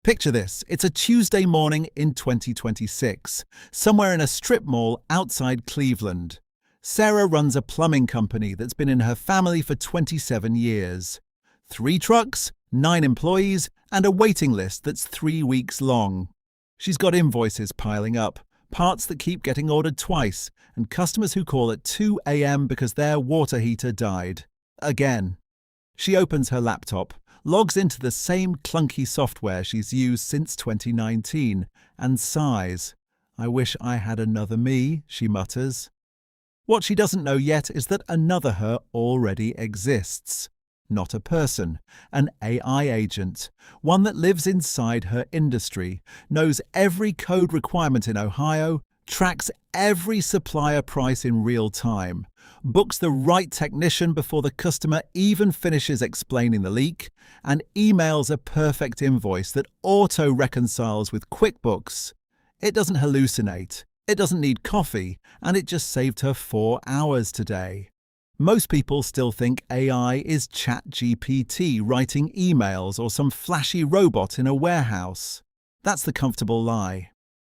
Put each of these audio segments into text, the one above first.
Picture this, it's a Tuesday morning in 2026, somewhere in a strip mall outside Cleveland. Sarah runs a plumbing company that's been in her family for 27 years. 3 trucks, 9 employees, and a waiting list that's 3 weeks long. She's got invoices piling up, parts that keep getting ordered twice, and customers who call at 2 a.m. because their water heater died. Again. She opens her laptop, logs into the same clunky software she's used since 2019, and sighs. "I wish I had another me," she mutters. What she doesn't know yet is that another her already exists. Not a person, an AI agent, one that lives inside her industry, knows every code requirement in Ohio, tracks every supplier price in real time, books the right technician before the customer even finishes explaining the leak, and emails a perfect invoice that auto-reconciles with QuickBooks. It doesn't hallucinate, it doesn't need coffee, and it just saved her 4 hours today. Most people still think AI is ChatGPT writing emails or some flashy robot in a warehouse. That's the comfortable lie.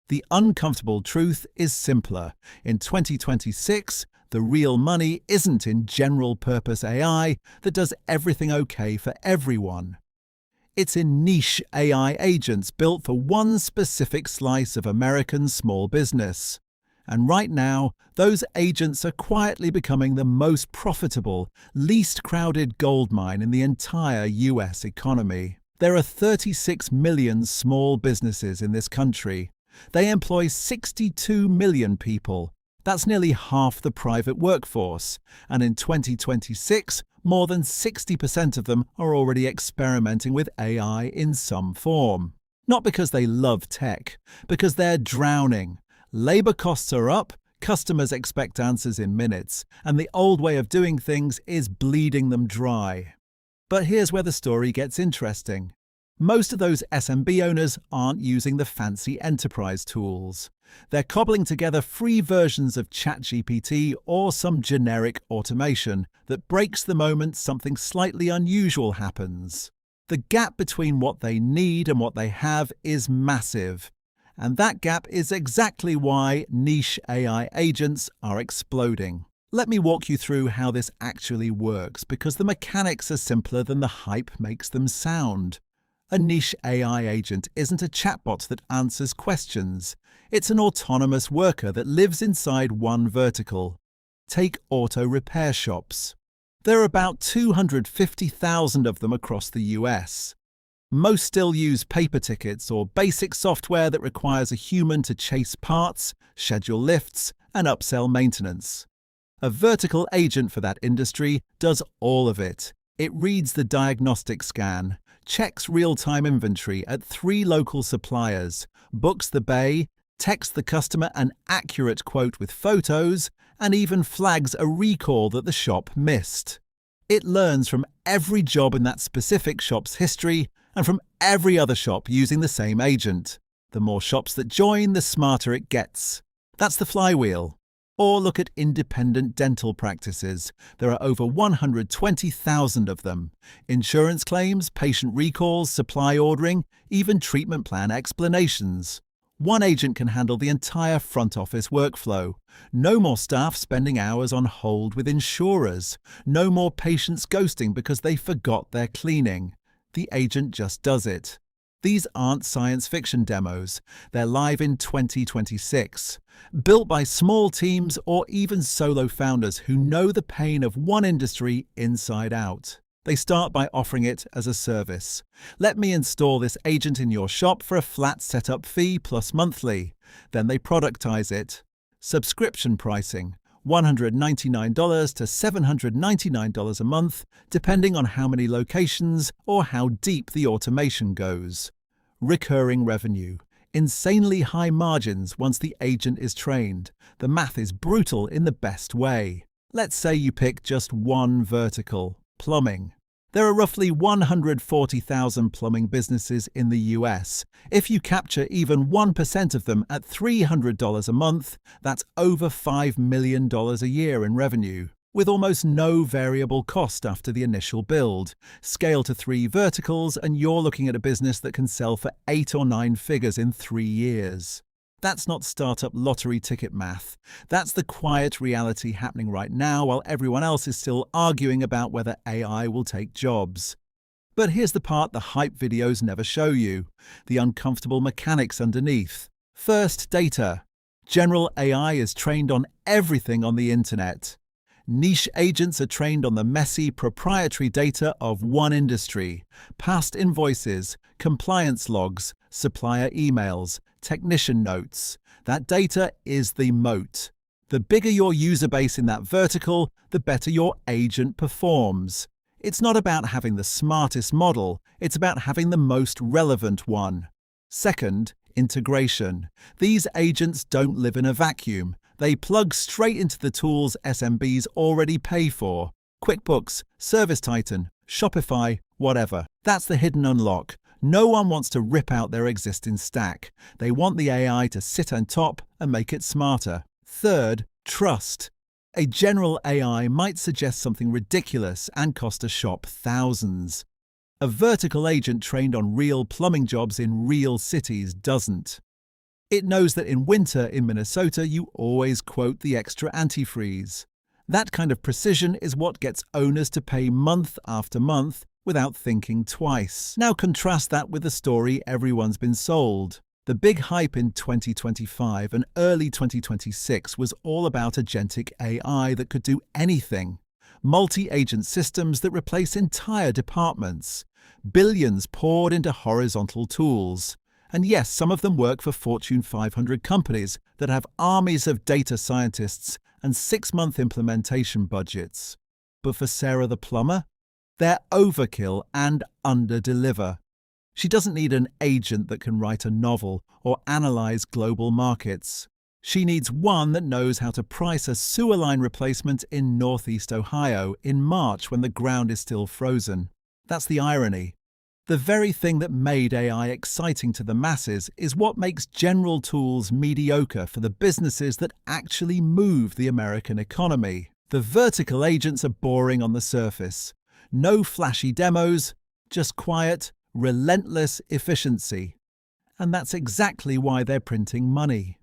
The uncomfortable truth is simpler. In 2026, the real money isn't in general-purpose AI that does everything okay for everyone. It's in niche AI agents built for one specific slice of American small business. And right now, those agents are quietly becoming the most profitable, least crowded goldmine in the entire US economy. There are 36 million small businesses in this country. They employ 62 million people. That's nearly half the private workforce. And in 2026, more than 60% of them are already experimenting with AI in some form. Not because they love tech, because they're drowning. Labor costs are up, customers expect answers in minutes, and the old way of doing things is bleeding them dry. But here's where the story gets interesting. Most of those SMB owners aren't using the fancy enterprise tools. They're cobbling together free versions of ChatGPT or some generic automation that breaks the moment something slightly unusual happens. The gap between what they need and what they have is massive. And that gap is exactly why niche AI agents are exploding. Let me walk you through how this actually works, because the mechanics are simpler than the hype makes them sound. A niche AI agent isn't a chatbot that answers questions. It's an autonomous worker that lives inside one vertical. Take auto repair shops. There are about 250,000 of them across the US. Most still use paper tickets or basic software that requires a human to chase parts, schedule lifts, and upsell maintenance. A vertical agent for that industry does all of it. It reads the diagnostic scan, checks real-time inventory at 3 local suppliers, books the bay, texts the customer an accurate quote with photos, and even flags a recall that the shop missed. It learns from every job in that specific shop's history and from every other shop using the same agent. The more shops that join, the smarter it gets. That's the flywheel. Or look at independent dental practices. There are over 120,000 of them. Insurance claims, patient recalls, supply ordering, even treatment plan explanations. One agent can handle the entire front office workflow. No more staff spending hours on hold with insurers. No more patients ghosting because they forgot their cleaning. The agent just does it. These aren't science fiction demos. They're live in 2026. Built by small teams or even solo founders who know the pain of one industry inside out. They start by offering it as a service. Let me install this agent in your shop for a flat setup fee plus monthly. Then they productize it. Subscription pricing. $199 to $799 a month, depending on how many locations or how deep the automation goes. Recurring revenue. Insanely high margins once the agent is trained. The math is brutal in the best way. Let's say you pick just one vertical, plumbing. There are roughly 140,000 plumbing businesses in the US. If you capture even 1% of them at $300 a month, that's over $5 million a year in revenue. with almost no variable cost after the initial build. Scale to 3 verticals and you're looking at a business that can sell for 8 or 9 figures in 3 years. That's not startup lottery ticket math. That's the quiet reality happening right now while everyone else is still arguing about whether AI will take jobs. But here's the part the hype videos never show you, the uncomfortable mechanics underneath. First, data. General AI is trained on everything on the internet. Niche agents are trained on the messy, proprietary data of one industry, past invoices, compliance logs, supplier emails, technician notes. That data is the moat. The bigger your user base in that vertical, the better your agent performs. It's not about having the smartest model, it's about having the most relevant one. Second, integration. These agents don't live in a vacuum. They plug straight into the tools SMBs already pay for. QuickBooks, ServiceTitan, Shopify, whatever. That's the hidden unlock. No one wants to rip out their existing stack. They want the AI to sit on top and make it smarter. Third, trust. A general AI might suggest something ridiculous and cost a shop thousands. A vertical agent trained on real plumbing jobs in real cities doesn't. It knows that in winter in Minnesota you always quote the extra antifreeze. That kind of precision is what gets owners to pay month after month without thinking twice. Now contrast that with the story everyone's been sold. The big hype in 2025 and early 2026 was all about agentic AI that could do anything. Multi-agent systems that replace entire departments. Billions poured into horizontal tools. And yes, some of them work for Fortune 500 companies that have armies of data scientists and 6-month implementation budgets. But for Sarah the plumber, they're overkill and underdeliver. She doesn't need an agent that can write a novel or analyze global markets. She needs one that knows how to price a sewer line replacement in Northeast Ohio in March when the ground is still frozen. That's the irony. The very thing that made AI exciting to the masses is what makes general tools mediocre for the businesses that actually move the American economy. The vertical agents are boring on the surface. No flashy demos, just quiet, relentless efficiency. And that's exactly why they're printing money.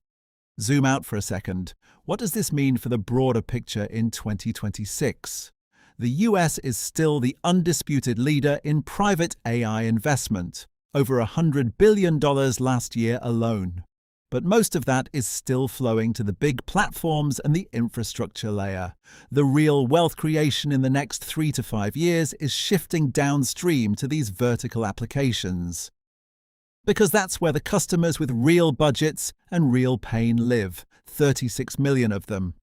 Zoom out for a second. What does this mean for the broader picture in 2026? The US is still the undisputed leader in private AI investment, over $100 billion last year alone. But most of that is still flowing to the big platforms and the infrastructure layer. The real wealth creation in the next 3 to 5 years is shifting downstream to these vertical applications. Because that's where the customers with real budgets and real pain live, 36 million of them.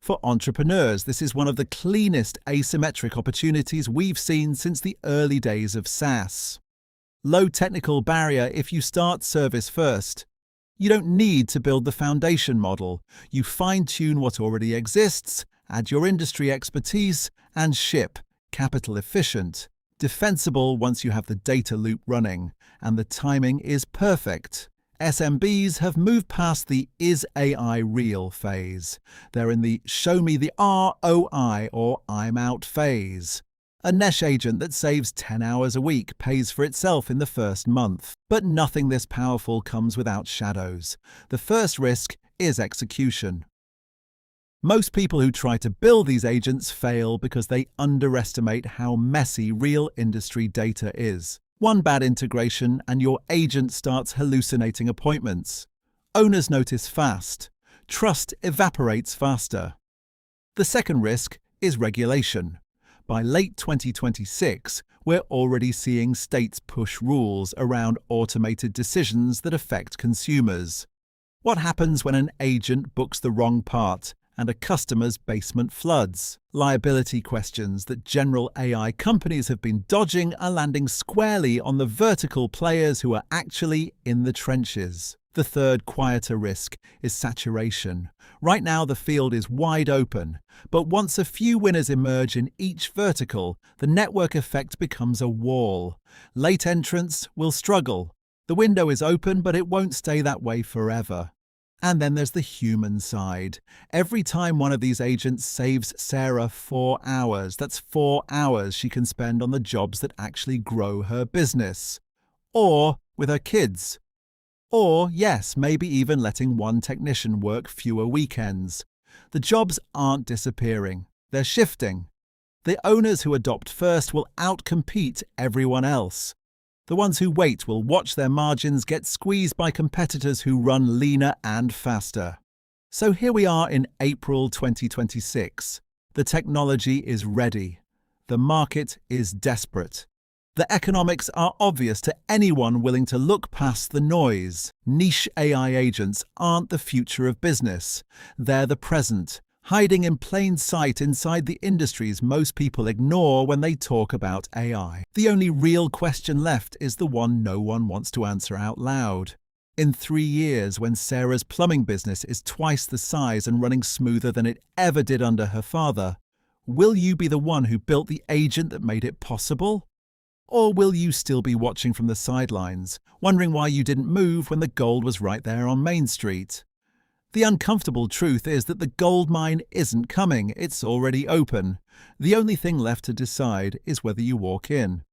For entrepreneurs, this is one of the cleanest asymmetric opportunities we've seen since the early days of SaaS. Low technical barrier if you start service first. You don't need to build the foundation model. You fine-tune what already exists, add your industry expertise, and ship. Capital efficient. Defensible once you have the data loop running, and the timing is perfect. SMBs have moved past the "is AI real" phase. They're in the "show me the ROI" or "I'm out" phase. A niche agent that saves 10 hours a week pays for itself in the first month. But nothing this powerful comes without shadows. The first risk is execution. Most people who try to build these agents fail because they underestimate how messy real industry data is. One bad integration and your agent starts hallucinating appointments. Owners notice fast. Trust evaporates faster. The second risk is regulation. By late 2026, we're already seeing states push rules around automated decisions that affect consumers. What happens when an agent books the wrong part and a customer's basement floods? Liability questions that general AI companies have been dodging are landing squarely on the vertical players who are actually in the trenches. The third, quieter risk is saturation. Right now the field is wide open, but once a few winners emerge in each vertical, the network effect becomes a wall. Late entrants will struggle. The window is open, but it won't stay that way forever. And then there's the human side. Every time one of these agents saves Sarah 4 hours, that's 4 hours she can spend on the jobs that actually grow her business. Or with her kids. Or, yes, maybe even letting one technician work fewer weekends. The jobs aren't disappearing. They're shifting. The owners who adopt first will outcompete everyone else. The ones who wait will watch their margins get squeezed by competitors who run leaner and faster. So here we are in April 2026. The technology is ready. The market is desperate. The economics are obvious to anyone willing to look past the noise. Niche AI agents aren't the future of business. They're the present, hiding in plain sight inside the industries most people ignore when they talk about AI. The only real question left is the one no one wants to answer out loud. In 3 years, when Sarah's plumbing business is twice the size and running smoother than it ever did under her father, will you be the one who built the agent that made it possible? Or will you still be watching from the sidelines, wondering why you didn't move when the gold was right there on Main Street? The uncomfortable truth is that the gold mine isn't coming, it's already open. The only thing left to decide is whether you walk in.